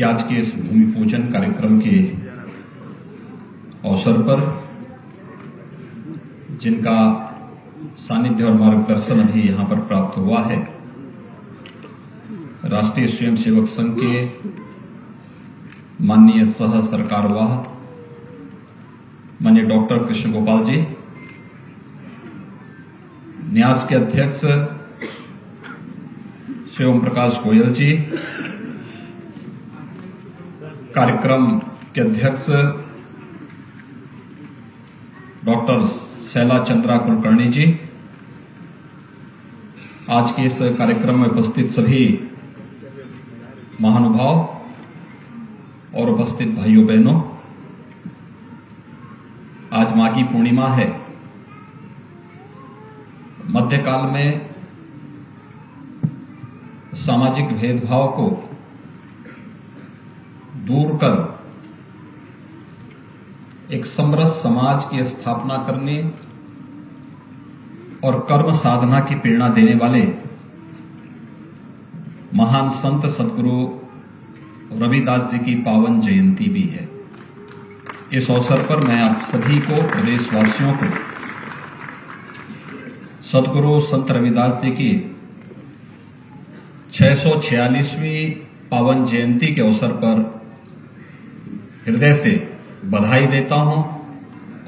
आज के इस भूमि पूजन कार्यक्रम के अवसर पर जिनका सानिध्य और मार्गदर्शन अभी यहां पर प्राप्त हुआ है, राष्ट्रीय स्वयंसेवक संघ के माननीय सह सरकारवाह माननीय डॉक्टर कृष्ण गोपाल जी, न्यास के अध्यक्ष श्री ओम प्रकाश गोयल जी, कार्यक्रम के अध्यक्ष डॉक्टर शैला चंद्रा कुलकर्णी जी, आज के इस कार्यक्रम में उपस्थित सभी महानुभाव और उपस्थित भाइयों बहनों, आज माघी की पूर्णिमा है। मध्यकाल में सामाजिक भेदभाव को दूर कर एक समरस समाज की स्थापना करने और कर्म साधना की प्रेरणा देने वाले महान संत सदगुरु रविदास जी की पावन जयंती भी है। इस अवसर पर मैं आप सभी को, प्रदेशवासियों को, सदगुरु संत रविदास जी की 646वीं पावन जयंती के अवसर पर हृदय से बधाई देता हूं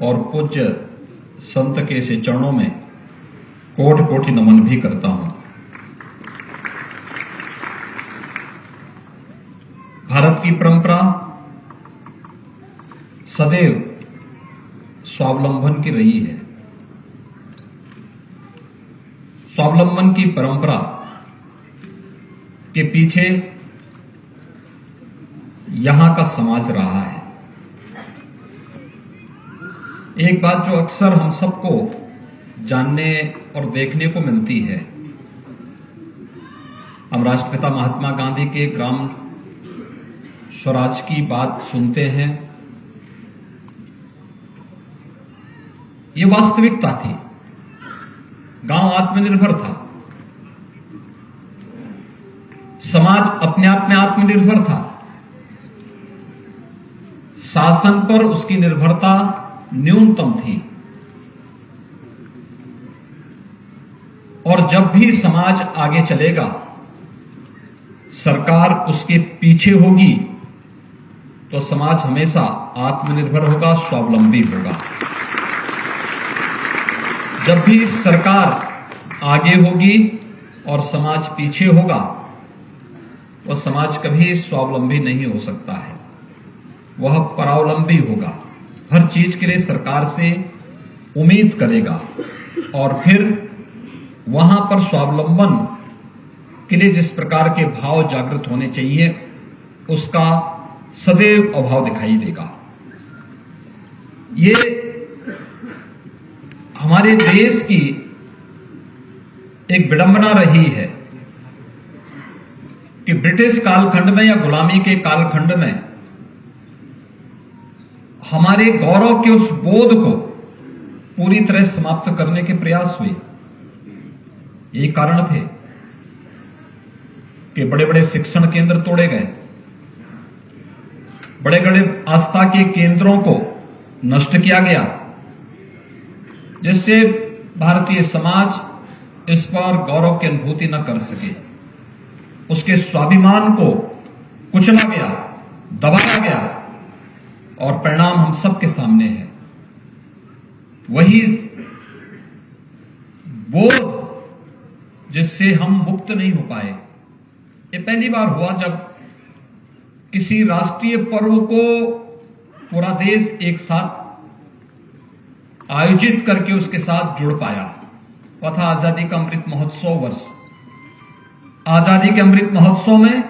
और पूज्य संत के से चरणों में कोटि कोटि नमन भी करता हूं। भारत की परंपरा सदैव स्वावलंबन की रही है। स्वावलंबन की परंपरा के पीछे यहां का समाज रहा है। एक बात जो अक्सर हम सबको जानने और देखने को मिलती है, हम राष्ट्रपिता महात्मा गांधी के ग्राम स्वराज की बात सुनते हैं। ये वास्तविकता थी। गांव आत्मनिर्भर था, समाज अपने आप में आत्मनिर्भर था, शासन पर उसकी निर्भरता न्यूनतम थी। और जब भी समाज आगे चलेगा, सरकार उसके पीछे होगी, तो समाज हमेशा आत्मनिर्भर होगा, स्वावलंबी होगा। जब भी सरकार आगे होगी और समाज पीछे होगा, तो समाज कभी स्वावलंबी नहीं हो सकता है, वह परावलंबी होगा। हर चीज के लिए सरकार से उम्मीद करेगा और फिर वहां पर स्वावलंबन के लिए जिस प्रकार के भाव जागृत होने चाहिए, उसका सदैव अभाव दिखाई देगा। ये हमारे देश की एक विडंबना रही है कि ब्रिटिश कालखंड में या गुलामी के कालखंड में हमारे गौरव के उस बोध को पूरी तरह समाप्त करने के प्रयास हुए। यही कारण थे कि बड़े बड़े शिक्षण केंद्र तोड़े गए, बड़े बड़े आस्था के केंद्रों को नष्ट किया गया, जिससे भारतीय समाज इस पर गौरव की अनुभूति न कर सके। उसके स्वाभिमान को कुचला गया, दबाया गया और परिणाम हम सबके सामने है। वही बोध जिससे हम मुक्त नहीं हो पाए। ये पहली बार हुआ जब किसी राष्ट्रीय पर्व को पूरा देश एक साथ आयोजित करके उसके साथ जुड़ पाया। वह था आजादी का अमृत महोत्सव वर्ष। आजादी के अमृत महोत्सव में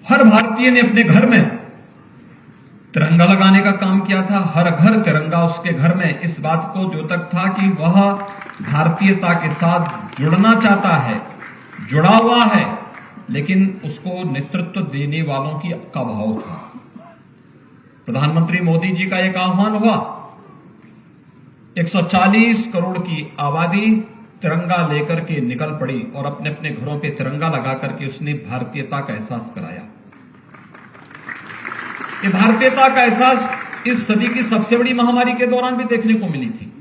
हर भारतीय ने अपने घर में तिरंगा लगाने का काम किया था। हर घर तिरंगा उसके घर में इस बात को द्योतक था कि वह भारतीयता के साथ जुड़ना चाहता है, जुड़ा हुआ है, लेकिन उसको नेतृत्व देने वालों की का भाव था। प्रधानमंत्री मोदी जी का एक आह्वान हुआ, 140 करोड़ की आबादी, तिरंगा लेकर के निकल पड़ी और अपने अपने घरों पे तिरंगा लगा करके उसने भारतीयता का एहसास कराया। ये भारतीयता का एहसास इस सदी की सबसे बड़ी महामारी के दौरान भी देखने को मिली थी,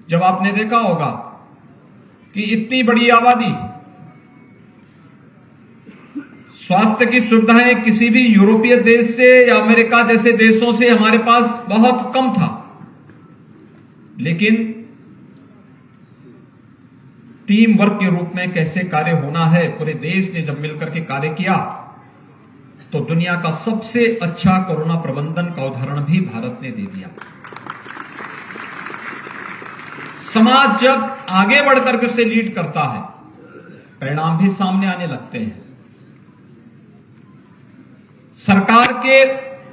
जब आपने देखा होगा कि इतनी बड़ी आबादी, स्वास्थ्य की सुविधाएं किसी भी यूरोपीय देश से या अमेरिका जैसे देशों से हमारे पास बहुत कम था, लेकिन टीम वर्क के रूप में कैसे कार्य होना है, पूरे देश ने जब मिलकर के कार्य किया तो दुनिया का सबसे अच्छा कोरोना प्रबंधन का उदाहरण भी भारत ने दे दिया। समाज जब आगे बढ़कर के उसे लीड करता है, परिणाम भी सामने आने लगते हैं। सरकार के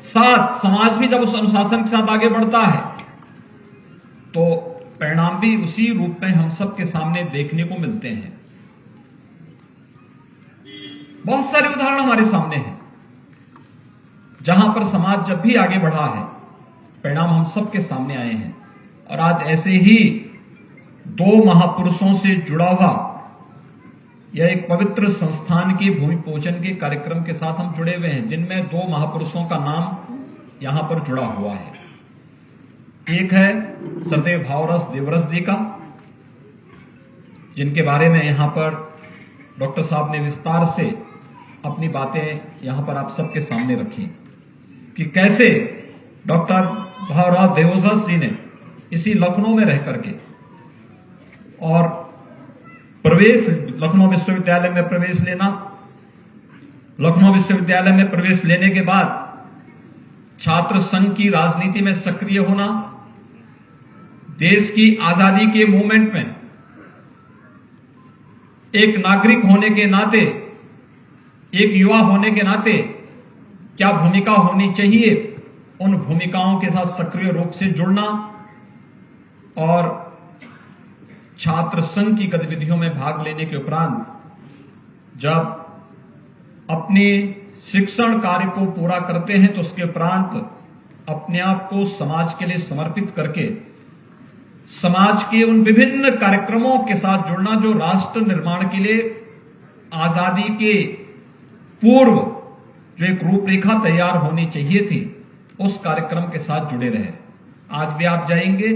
साथ समाज भी जब उस अनुशासन के साथ आगे बढ़ता है तो परिणाम भी उसी रूप में हम सबके सामने देखने को मिलते हैं। बहुत सारे उदाहरण हमारे सामने हैं जहां पर समाज जब भी आगे बढ़ा है, परिणाम हम सबके सामने आए हैं। और आज ऐसे ही दो महापुरुषों से जुड़ा हुआ यह एक पवित्र संस्थान की भूमि पूजन के कार्यक्रम के साथ हम जुड़े हुए हैं, जिनमें दो महापुरुषों का नाम यहां पर जुड़ा हुआ है। एक है सरदेव भावरस देवरस जी का, जिनके बारे में यहां पर डॉक्टर साहब ने विस्तार से अपनी बातें यहां पर आप सबके सामने रखी कि कैसे डॉक्टर भावराव देवरस जी ने इसी लखनऊ में रह करके और प्रवेश लखनऊ विश्वविद्यालय में प्रवेश लेना, लखनऊ विश्वविद्यालय में प्रवेश लेने के बाद छात्र संघ की राजनीति में सक्रिय होना, देश की आजादी के मूवमेंट में एक नागरिक होने के नाते, एक युवा होने के नाते क्या भूमिका होनी चाहिए, उन भूमिकाओं के साथ सक्रिय रूप से जुड़ना और छात्र संघ की गतिविधियों में भाग लेने के उपरांत जब अपने शिक्षण कार्य को पूरा करते हैं तो उसके उपरांत अपने आप को समाज के लिए समर्पित करके समाज के उन विभिन्न कार्यक्रमों के साथ जुड़ना जो राष्ट्र निर्माण के लिए आजादी के पूर्व जो एक रूपरेखा तैयार होनी चाहिए थी, उस कार्यक्रम के साथ जुड़े रहे। आज भी आप जाएंगे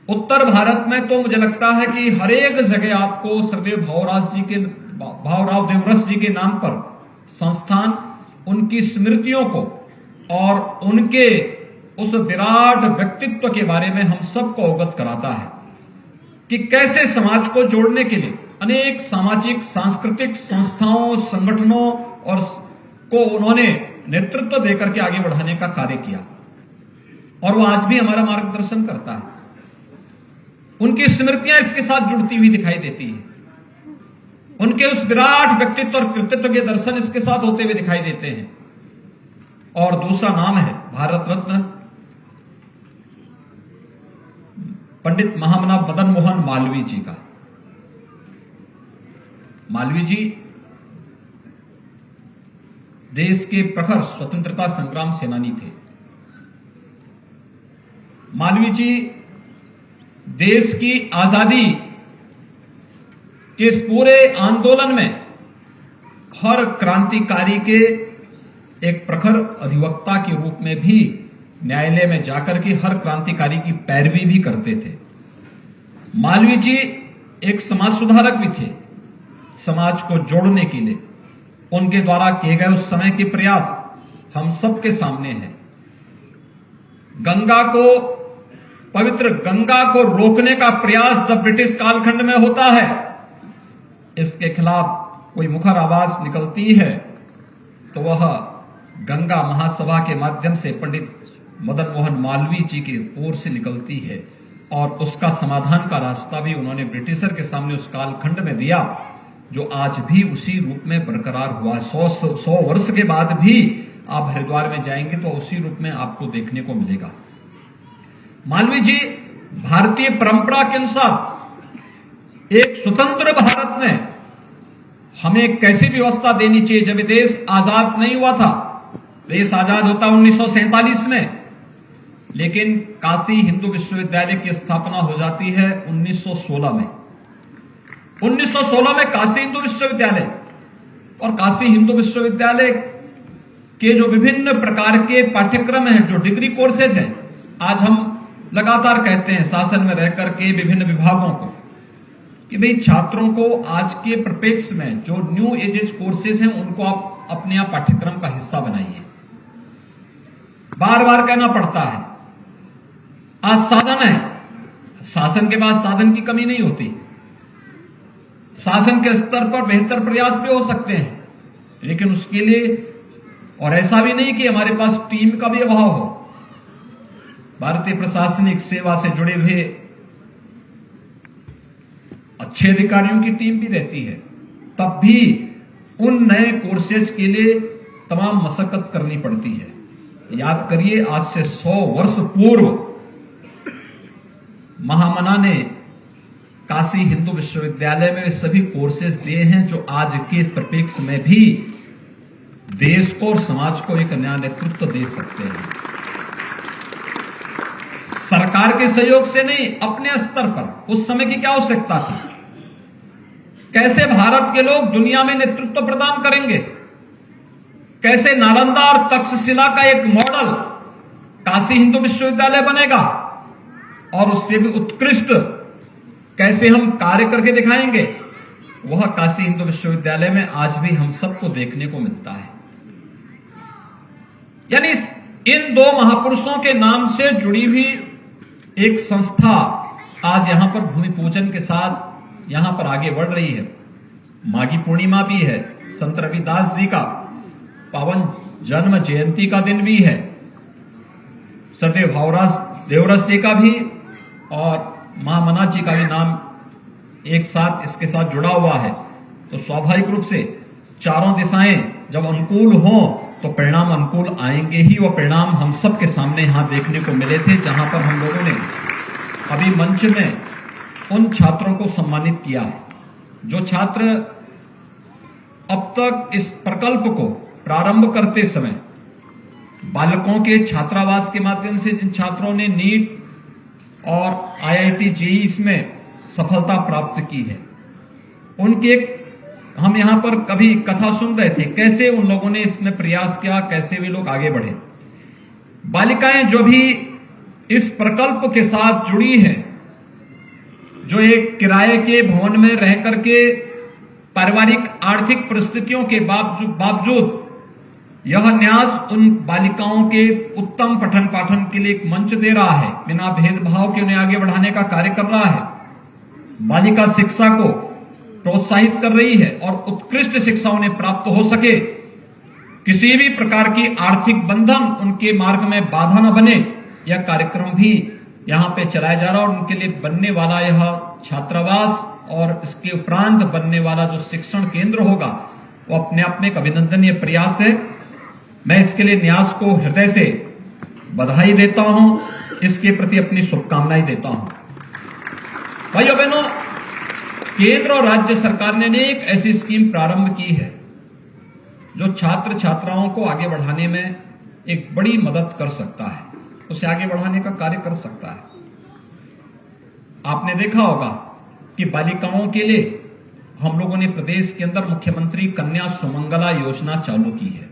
उत्तर भारत में तो मुझे लगता है कि हर एक जगह आपको सरदेव भावराव देवरस जी के नाम पर संस्थान उनकी स्मृतियों को और उनके उस विराट व्यक्तित्व के बारे में हम सबको अवगत कराता है कि कैसे समाज को जोड़ने के लिए अनेक सामाजिक सांस्कृतिक संस्थाओं, संगठनों और को उन्होंने नेतृत्व देकर के आगे बढ़ाने का कार्य किया और वो आज भी हमारा मार्गदर्शन करता है। उनकी स्मृतियां इसके साथ जुड़ती हुई दिखाई देती है, उनके उस विराट व्यक्तित्व और कृतित्व के दर्शन इसके साथ होते हुए दिखाई देते हैं। और दूसरा नाम है भारत रत्न पंडित महामना मदन मोहन मालवीय जी का। मालवीय जी देश के प्रखर स्वतंत्रता संग्राम सेनानी थे। मालवीय जी देश की आजादी के इस पूरे आंदोलन में हर क्रांतिकारी के एक प्रखर अधिवक्ता के रूप में भी न्यायालय में जाकर के हर क्रांतिकारी की पैरवी भी करते थे। मालवीय जी एक समाज सुधारक भी थे। समाज को जोड़ने के लिए उनके द्वारा किए गए उस समय के प्रयास हम सबके सामने हैं। गंगा को, पवित्र गंगा को रोकने का प्रयास जब ब्रिटिश कालखंड में होता है, इसके खिलाफ कोई मुखर आवाज निकलती है तो वह गंगा महासभा के माध्यम से पंडित मदन मोहन मालवीय जी की ओर से निकलती है और उसका समाधान का रास्ता भी उन्होंने ब्रिटिशर के सामने उस कालखंड में दिया, जो आज भी उसी रूप में बरकरार हुआ। 100 वर्ष के बाद भी आप हरिद्वार में जाएंगे तो उसी रूप में आपको देखने को मिलेगा। मालवीय जी भारतीय परंपरा के अनुसार एक स्वतंत्र भारत में हमें कैसी व्यवस्था देनी चाहिए। जब देश आजाद नहीं हुआ था, देश आजाद होता 1947 में, लेकिन काशी हिंदू विश्वविद्यालय की स्थापना हो जाती है 1916 में। 1916 में काशी हिंदू विश्वविद्यालय, और काशी हिंदू विश्वविद्यालय के जो विभिन्न प्रकार के पाठ्यक्रम हैं, जो डिग्री कोर्सेज हैं, आज हम लगातार कहते हैं शासन में रहकर के विभिन्न विभागों को कि भाई छात्रों को आज के परिप्रेक्ष्य में जो न्यू एजेज कोर्सेज हैं उनको आप अपने आप पाठ्यक्रम का हिस्सा बनाइए। बार बार कहना पड़ता है, आज साधन है, शासन के पास साधन की कमी नहीं होती, शासन के स्तर पर बेहतर प्रयास भी हो सकते हैं, लेकिन उसके लिए और ऐसा भी नहीं कि हमारे पास टीम का भी अभाव हो। भारतीय प्रशासनिक सेवा से जुड़े हुए अच्छे अधिकारियों की टीम भी रहती है, तब भी उन नए कोर्सेज के लिए तमाम मशक्कत करनी पड़ती है। याद करिए, आज से 100 वर्ष पूर्व महामना ने काशी हिंदू विश्वविद्यालय में वे सभी कोर्सेज दिए हैं जो आज के परिप्रेक्ष्य में भी देश को और समाज को एक नया नेतृत्व दे सकते हैं। सरकार के सहयोग से नहीं, अपने स्तर पर उस समय की क्या आवश्यकता थी, कैसे भारत के लोग दुनिया में नेतृत्व प्रदान करेंगे, कैसे नालंदा और तक्षशिला का एक मॉडल काशी हिंदू विश्वविद्यालय बनेगा और उससे भी उत्कृष्ट कैसे हम कार्य करके दिखाएंगे, वह काशी हिंदू विश्वविद्यालय में आज भी हम सबको देखने को मिलता है। यानी इन दो महापुरुषों के नाम से जुड़ी हुई एक संस्था आज यहां पर भूमि पूजन के साथ यहां पर आगे बढ़ रही है। माघी पूर्णिमा भी है, संत रविदास जी का पावन जन्म जयंती का दिन भी है, सदैव भावराज देवरस जी का भी और महामना जी का भी नाम एक साथ इसके साथ जुड़ा हुआ है। तो स्वाभाविक रूप से चारों दिशाएं जब अनुकूल हों तो परिणाम अनुकूल आएंगे ही। वो परिणाम हम सबके सामने यहां देखने को मिले थे, जहां पर हम लोगों ने अभी मंच में उन छात्रों को सम्मानित किया है जो छात्र अब तक इस प्रकल्प को प्रारंभ करते समय बालकों के छात्रावास के माध्यम से जिन छात्रों ने नीट और IIT JEE इसमें सफलता प्राप्त की है, उनके हम यहां पर कभी कथा सुन रहे थे कैसे उन लोगों ने इसमें प्रयास किया, कैसे वे लोग आगे बढ़े। बालिकाएं जो भी इस प्रकल्प के साथ जुड़ी हैं, जो एक किराए के भवन में रह करके पारिवारिक आर्थिक परिस्थितियों के बावजूद यह न्यास उन बालिकाओं के उत्तम पठन पाठन के लिए एक मंच दे रहा है, बिना भेदभाव के उन्हें आगे बढ़ाने का कार्य कर रहा है, बालिका शिक्षा को प्रोत्साहित कर रही है और उत्कृष्ट शिक्षा उन्हें प्राप्त हो सके, किसी भी प्रकार की आर्थिक बंधन उनके मार्ग में बाधा न बने, यह कार्यक्रम भी यहां पे चलाया जा रहा है। और उनके लिए बनने वाला यह छात्रावास और इसके उपरांत बनने वाला जो शिक्षण केंद्र होगा वो अपने आप में एक अभिनंदनीय प्रयास है। मैं इसके लिए न्यास को हृदय से बधाई देता हूं, इसके प्रति अपनी शुभकामनाएं देता हूं। भाइयों बहनों, केंद्र और राज्य सरकार ने एक ऐसी स्कीम प्रारंभ की है जो छात्र छात्राओं को आगे बढ़ाने में एक बड़ी मदद कर सकता है, उसे आगे बढ़ाने का कार्य कर सकता है। आपने देखा होगा कि बालिकाओं के लिए हम लोगों ने प्रदेश के अंदर मुख्यमंत्री कन्या सुमंगला योजना चालू की है।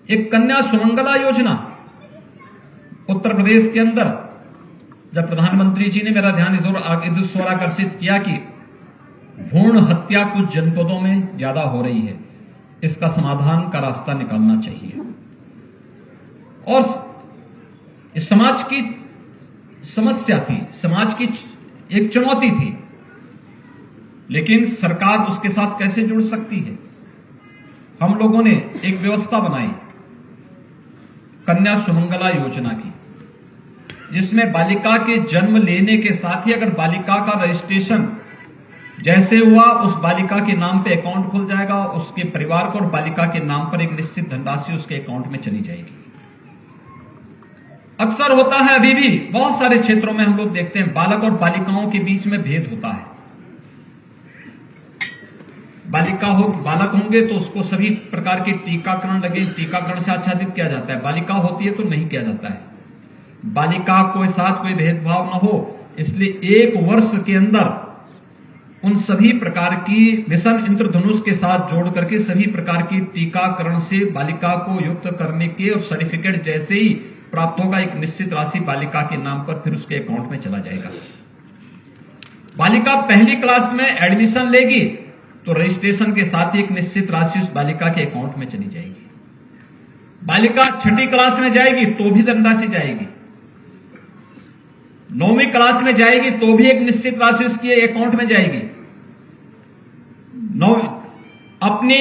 एक कन्या सुमंगला योजना उत्तर प्रदेश के अंदर जब प्रधानमंत्री जी ने मेरा ध्यान इस ओर आकर्षित किया कि भ्रूण हत्या कुछ जनपदों में ज्यादा हो रही है, इसका समाधान का रास्ता निकालना चाहिए और इस समाज की समस्या थी, समाज की एक चुनौती थी, लेकिन सरकार उसके साथ कैसे जुड़ सकती है। हम लोगों ने एक व्यवस्था बनाई कन्या सुमंगला योजना की, जिसमें बालिका के जन्म लेने के साथ ही अगर बालिका का रजिस्ट्रेशन जैसे हुआ, उस बालिका के नाम पे अकाउंट खुल जाएगा, उसके परिवार को और बालिका के नाम पर एक निश्चित धनराशि उसके अकाउंट में चली जाएगी। अक्सर होता है, अभी भी बहुत सारे क्षेत्रों में हम लोग देखते हैं बालक और बालिकाओं के बीच में भेद होता है। बालक होंगे तो उसको सभी प्रकार के टीकाकरण लगे, टीकाकरण से आच्छादित किया जाता है, बालिका होती है तो नहीं किया जाता है। बालिका के साथ कोई भेदभाव न हो, इसलिए 1 वर्ष के अंदर उन सभी प्रकार की मिशन इंद्रधनुष के साथ जोड़ करके सभी प्रकार की टीकाकरण से बालिका को युक्त करने के और सर्टिफिकेट जैसे ही प्राप्त होगा, एक निश्चित राशि बालिका के नाम पर फिर उसके अकाउंट में चला जाएगा। बालिका पहली क्लास में एडमिशन लेगी तो रजिस्ट्रेशन के साथ ही एक निश्चित राशि उस बालिका के अकाउंट में चली जाएगी। बालिका 6ठी क्लास में जाएगी तो भी धनराशि जाएगी, 9वीं क्लास में जाएगी तो भी एक निश्चित राशि उसके अकाउंट में जाएगी। अपनी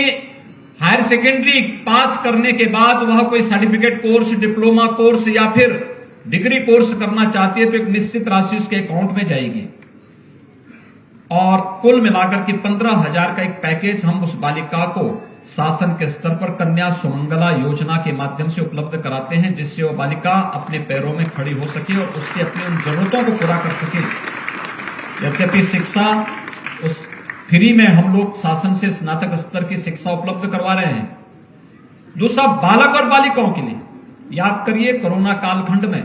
हायर सेकेंडरी पास करने के बाद वह कोई सर्टिफिकेट कोर्स, डिप्लोमा कोर्स या फिर डिग्री कोर्स करना चाहती है तो एक निश्चित राशि उसके अकाउंट में जाएगी। और कुल मिलाकर के 15,000 का एक पैकेज हम उस बालिका को शासन के स्तर पर कन्या सुमंगला योजना के माध्यम से उपलब्ध कराते हैं, जिससे वो बालिका अपने पैरों में खड़ी हो सके और उसके अपनी उन जरूरतों को पूरा कर सके। यद्यपि शिक्षा उस फ्री में हम लोग शासन से स्नातक स्तर की शिक्षा उपलब्ध करवा रहे हैं। दूसरा, बालक और बालिकाओं के लिए याद करिए, कोरोना कालखंड में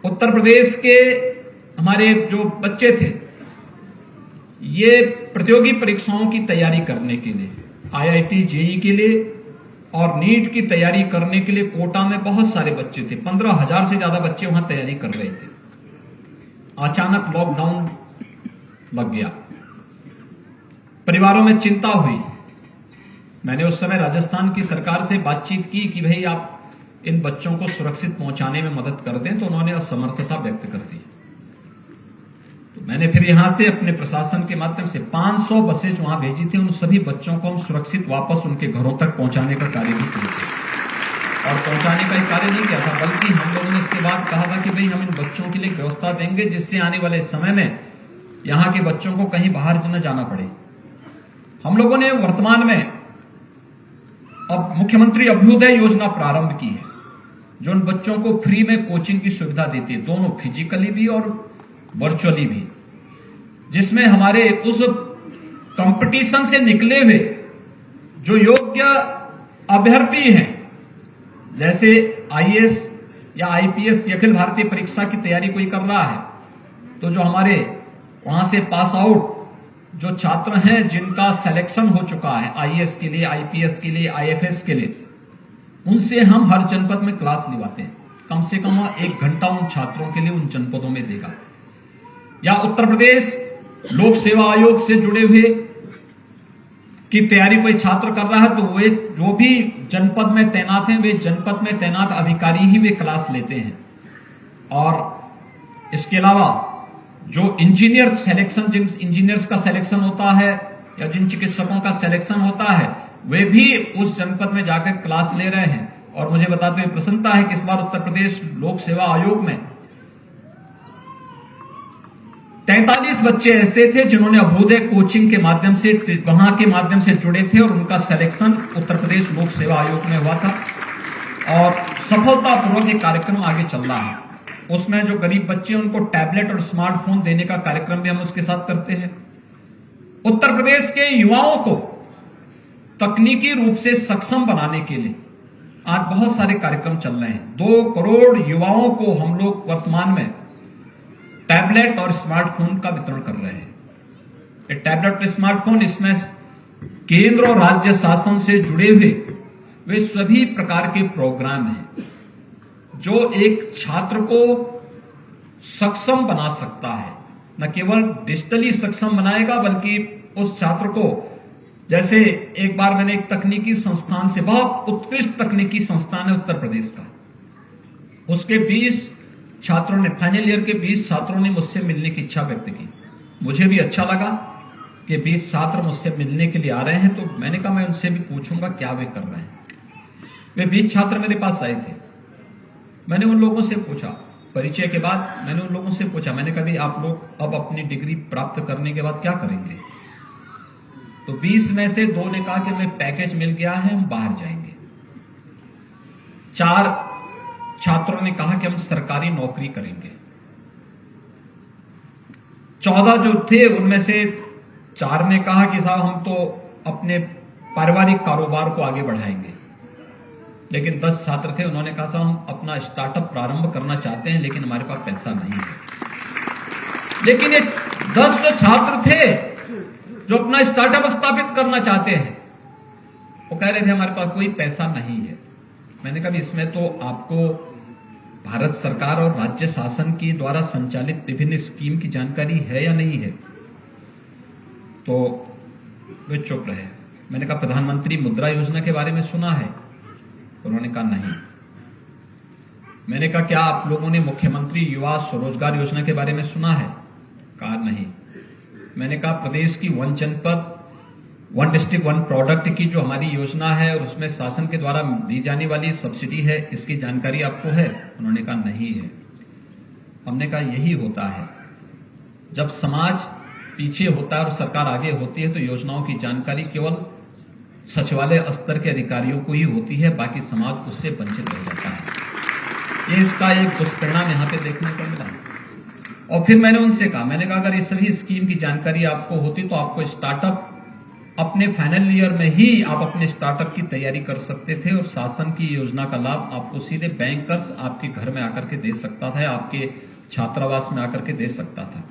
उत्तर प्रदेश के हमारे जो बच्चे थे, ये प्रतियोगी परीक्षाओं की तैयारी करने के लिए, IIT JEE के लिए और नीट की तैयारी करने के लिए कोटा में बहुत सारे बच्चे थे। 15,000 से ज्यादा बच्चे वहां तैयारी कर रहे थे। अचानक लॉकडाउन लग गया, परिवारों में चिंता हुई। मैंने उस समय राजस्थान की सरकार से बातचीत की कि भाई आप इन बच्चों को सुरक्षित पहुंचाने में मदद कर दें, तो उन्होंने असमर्थता व्यक्त कर दी। तो मैंने फिर यहां से अपने प्रशासन के माध्यम से 500 बसेज वहां भेजी थी। उन सभी बच्चों को हम सुरक्षित वापस उनके घरों तक पहुंचाने का कार्य भी किया था। और पहुंचाने का एक कार्य नहीं किया था, बल्कि हम लोगों ने इसके बाद कहा था कि भाई हम इन बच्चों के लिए व्यवस्था देंगे जिससे आने वाले समय में यहां के बच्चों को कहीं बाहर न जाना पड़े। हम लोगों ने वर्तमान में अब मुख्यमंत्री अभ्युदय योजना प्रारंभ की है, जो उन बच्चों को फ्री में कोचिंग की सुविधा देती है, दोनों फिजिकली भी और वर्चुअली भी, जिसमें हमारे उस कंपटीशन से निकले हुए जो योग्य अभ्यर्थी हैं, जैसे IAS या IPS की अखिल भारतीय परीक्षा की तैयारी कोई कर रहा है, तो जो हमारे वहां से पास आउट जो छात्र हैं जिनका सिलेक्शन हो चुका है IAS के लिए, IPS के लिए, IFS के लिए, उनसे हम हर जनपद में क्लास लिवाते हैं। कम से कम 1 घंटा उन छात्रों के लिए उन जनपदों में देगा। या उत्तर प्रदेश लोक सेवा आयोग से जुड़े हुए की तैयारी कोई छात्र कर रहा है तो वे जो भी जनपद में तैनात हैं, वे जनपद में तैनात अधिकारी ही वे क्लास लेते हैं। और इसके अलावा जो इंजीनियर सिलेक्शन, जिन इंजीनियर्स का सिलेक्शन होता है या जिन चिकित्सकों का सिलेक्शन होता है, वे भी उस जनपद में जाकर क्लास ले रहे हैं। और मुझे बताते हुए प्रसन्नता है कि इस बार उत्तर प्रदेश लोक सेवा आयोग में 43 बच्चे ऐसे थे जिन्होंने अभ्युदय कोचिंग के माध्यम से, वहां के माध्यम से जुड़े थे और उनका सिलेक्शन उत्तर प्रदेश लोक सेवा आयोग में हुआ था और सफलतापूर्वक ये कार्यक्रम आगे चल रहा है। उसमें जो गरीब बच्चे हैं उनको टैबलेट और स्मार्टफोन देने का कार्यक्रम भी हम उसके साथ करते हैं। उत्तर प्रदेश के युवाओं को तकनीकी रूप से सक्षम बनाने के लिए आज बहुत सारे कार्यक्रम चल रहे हैं। 2 करोड़ युवाओं को हम लोग वर्तमान में टैबलेट और स्मार्टफोन का वितरण कर रहे हैं। ये टैबलेट और स्मार्टफोन, इसमें केंद्र और राज्य शासन से जुड़े हुए वे सभी प्रकार के प्रोग्राम हैं जो एक छात्र को सक्षम बना सकता है। न केवल डिजिटली सक्षम बनाएगा बल्कि उस छात्र को, जैसे एक बार मैंने एक तकनीकी संस्थान से, बहुत उत्कृष्ट तकनीकी संस्थान है उत्तर प्रदेश का, उसके 20 छात्रों ने, फाइनल ईयर के 20 छात्रों ने मुझसे मिलने की इच्छा व्यक्त की। मुझे भी अच्छा लगा कि 20 छात्र मुझसे मिलने के लिए आ रहे हैं, तो मैंने कहा मैं उनसे भी पूछूंगा क्या वे कर रहे हैं। वे 20 छात्र मेरे पास आए थे। मैंने उन लोगों से पूछा, परिचय के बाद मैंने उन लोगों से पूछा, मैंने कहा भी आप लोग अब अपनी डिग्री प्राप्त करने के बाद क्या करेंगे? तो 20 में से 2 ने कहा कि हमें पैकेज मिल गया है, हम बाहर जाएंगे। 4 छात्रों ने कहा कि हम सरकारी नौकरी करेंगे। 14 जो थे उनमें से 4 ने कहा कि साहब हम तो अपने पारिवारिक कारोबार को आगे बढ़ाएंगे। लेकिन 10 छात्र थे, उन्होंने कहा साहब हम अपना स्टार्टअप प्रारंभ करना चाहते हैं लेकिन हमारे पास पैसा नहीं है। लेकिन ये 10 जो छात्र थे जो अपना स्टार्टअप स्थापित करना चाहते हैं, वो कह रहे थे हमारे पास कोई पैसा नहीं है। मैंने कहा इसमें तो आपको भारत सरकार और राज्य शासन की द्वारा संचालित विभिन्न स्कीम की जानकारी है या नहीं है? तो वे चुप रहे। मैंने कहा प्रधानमंत्री मुद्रा योजना के बारे में सुना है? उन्होंने कहा नहीं। मैंने कहा क्या आप लोगों ने मुख्यमंत्री युवा स्वरोजगार योजना के बारे में सुना है? कहा नहीं। मैंने कहा प्रदेश की 1 जनपद 1 डिस्ट्रिक्ट 1 प्रोडक्ट की जो हमारी योजना है और उसमें शासन के द्वारा दी जाने वाली सब्सिडी है, इसकी जानकारी आपको है? उन्होंने कहा नहीं है। हमने कहा यही होता है, जब समाज पीछे होता है और सरकार आगे होती है तो योजनाओं की जानकारी केवल सचिवालय स्तर के अधिकारियों को ही होती है, बाकी समाज उससे वंचित रह जाता है। ये इसका एक दुष्परिणाम यहां पे देखने को मिला। और फिर मैंने उनसे कहा, मैंने कहा अगर ये सभी स्कीम की जानकारी आपको होती तो आपको स्टार्टअप अपने फाइनल ईयर में ही आप अपने स्टार्टअप की तैयारी कर सकते थे और शासन की योजना का लाभ आपको सीधे बैंकर्स आपके घर में आकर के दे सकता था, आपके छात्रावास में आकर के दे सकता था।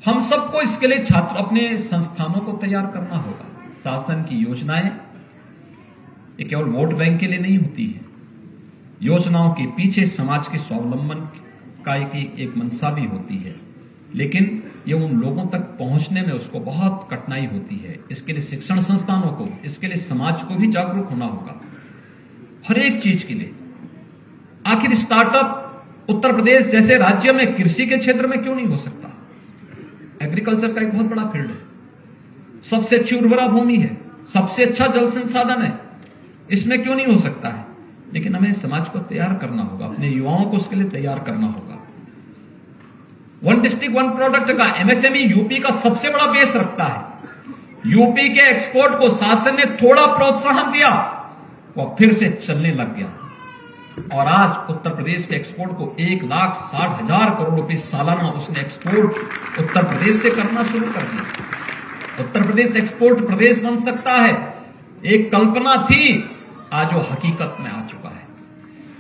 हम सबको इसके लिए छात्र अपने संस्थानों को तैयार करना होगा। शासन की योजनाएं ये केवल वोट बैंक के लिए नहीं होती है। योजनाओं के पीछे समाज के स्वावलंबन का एक मंशा भी होती है, लेकिन ये उन लोगों तक पहुंचने में उसको बहुत कठिनाई होती है। इसके लिए शिक्षण संस्थानों को, इसके लिए समाज को भी जागरूक होना होगा हर एक चीज के लिए। आखिर स्टार्टअप उत्तर प्रदेश जैसे राज्य में कृषि के क्षेत्र में क्यों नहीं हो सकता? एग्रीकल्चर का एक बहुत बड़ा फील्ड है, सबसे अच्छी उर्वरा भूमि है, सबसे अच्छा जल संसाधन है, इसमें क्यों नहीं हो सकता है? लेकिन हमें समाज को तैयार करना होगा, अपने युवाओं को उसके लिए तैयार करना होगा। 1 डिस्ट्रिक्ट 1 प्रोडक्ट का एमएसएमई यूपी का सबसे बड़ा बेस रखता है। यूपी के एक्सपोर्ट को शासन ने थोड़ा प्रोत्साहन दिया, वह फिर से चलने लग गया और आज उत्तर प्रदेश के एक्सपोर्ट को 1,60,000 करोड़ रुपए सालाना उसने एक्सपोर्ट उत्तर प्रदेश से करना शुरू कर दिया। उत्तर प्रदेश एक्सपोर्ट प्रदेश बन सकता है, एक कल्पना थी, आज वो हकीकत में आ चुका है।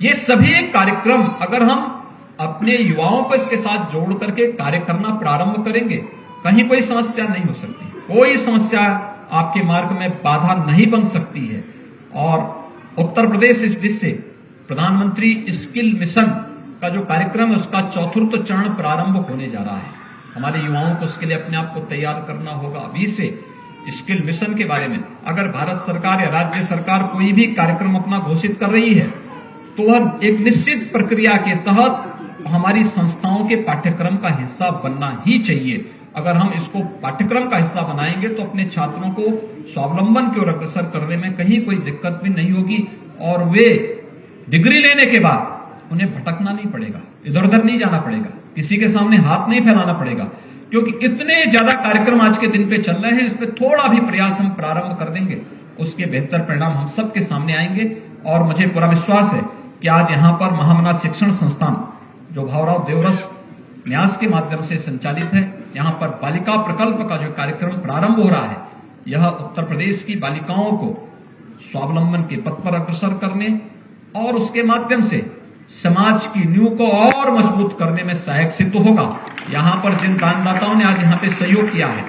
ये सभी कार्यक्रम अगर हम अपने युवाओं को इसके साथ जोड़ करके कार्य करना प्रारंभ करेंगे, कहीं कोई समस्या नहीं हो सकती, कोई समस्या आपके मार्ग में बाधा नहीं बन सकती है। और उत्तर प्रदेश इस दिशा से प्रधानमंत्री स्किल मिशन का जो कार्यक्रम है उसका 4th चरण प्रारंभ होने जा रहा है। हमारे युवाओं को उसके लिए अपने आप को तैयार करना होगा। अभी से स्किल मिशन के बारे में अगर भारत सरकार या राज्य सरकार कोई भी कार्यक्रम अपना घोषित कर रही है तो वह एक निश्चित प्रक्रिया के तहत हमारी संस्थाओं के पाठ्यक्रम का हिस्सा बनना ही चाहिए। अगर हम इसको पाठ्यक्रम का हिस्सा बनाएंगे तो अपने छात्रों को स्वावलंबन की ओर अग्रसर करने में कहीं कोई दिक्कत भी नहीं होगी और वे डिग्री लेने के बाद उन्हें भटकना नहीं पड़ेगा, इधर उधर नहीं जाना पड़ेगा, किसी के सामने हाथ नहीं फैलाना पड़ेगा। क्योंकि इतने ज्यादा कार्यक्रम आज के दिन पे चल रहे हैं, इस पे थोड़ा भी प्रयास हम प्रारंभ कर देंगे, उसके बेहतर परिणाम हम सबके सामने आएंगे। और मुझे पूरा विश्वास है कि आज यहाँ पर महामना शिक्षण संस्थान जो भावराव देवरस न्यास के माध्यम से संचालित है, यहाँ पर बालिका प्रकल्प का जो कार्यक्रम प्रारंभ हो रहा है, यह उत्तर प्रदेश की बालिकाओं को स्वावलंबन के पथ पर अग्रसर करने और उसके माध्यम से समाज की नींव को और मजबूत करने में सहायक सिद्ध होगा। यहाँ पर जिन दानदाताओं ने आज यहाँ पे सहयोग किया है,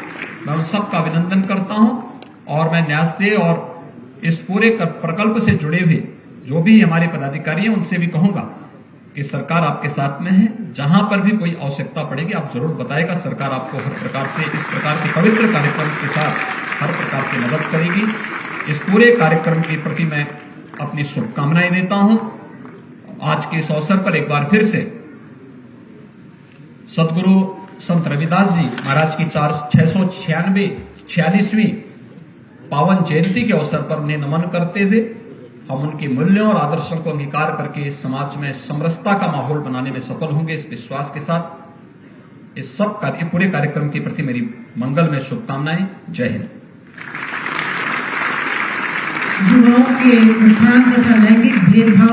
मैं उन सबका अभिनंदन करता हूँ और मैं न्यास से और इस पूरे प्रकल्प से जुड़े हुए जो भी हमारे पदाधिकारी हैं उनसे भी कहूंगा कि सरकार आपके साथ में है। जहां पर भी कोई आवश्यकता पड़ेगी आप जरूर बताएगा, सरकार आपको हर प्रकार से इस प्रकार के पवित्र कार्यक्रम के साथ हर प्रकार से मदद करेगी। इस पूरे कार्यक्रम के प्रति मैं अपनी शुभकामनाएं देता हूं। आज के इस अवसर पर एक बार फिर से सदगुरु संत रविदास जी महाराज की 646वीं पावन जयंती के अवसर पर उन्हें नमन करते हुए हम उनके मूल्यों और आदर्शों को अंगीकार करके समाज में समरसता का माहौल बनाने में सफल होंगे, इस विश्वास के साथ इस सब पूरे कार्यक्रम के प्रति मेरी मंगलमय शुभकामनाएं। जय हिंद। युवाओं के उत्थान तथा लैंगिक भेदभाव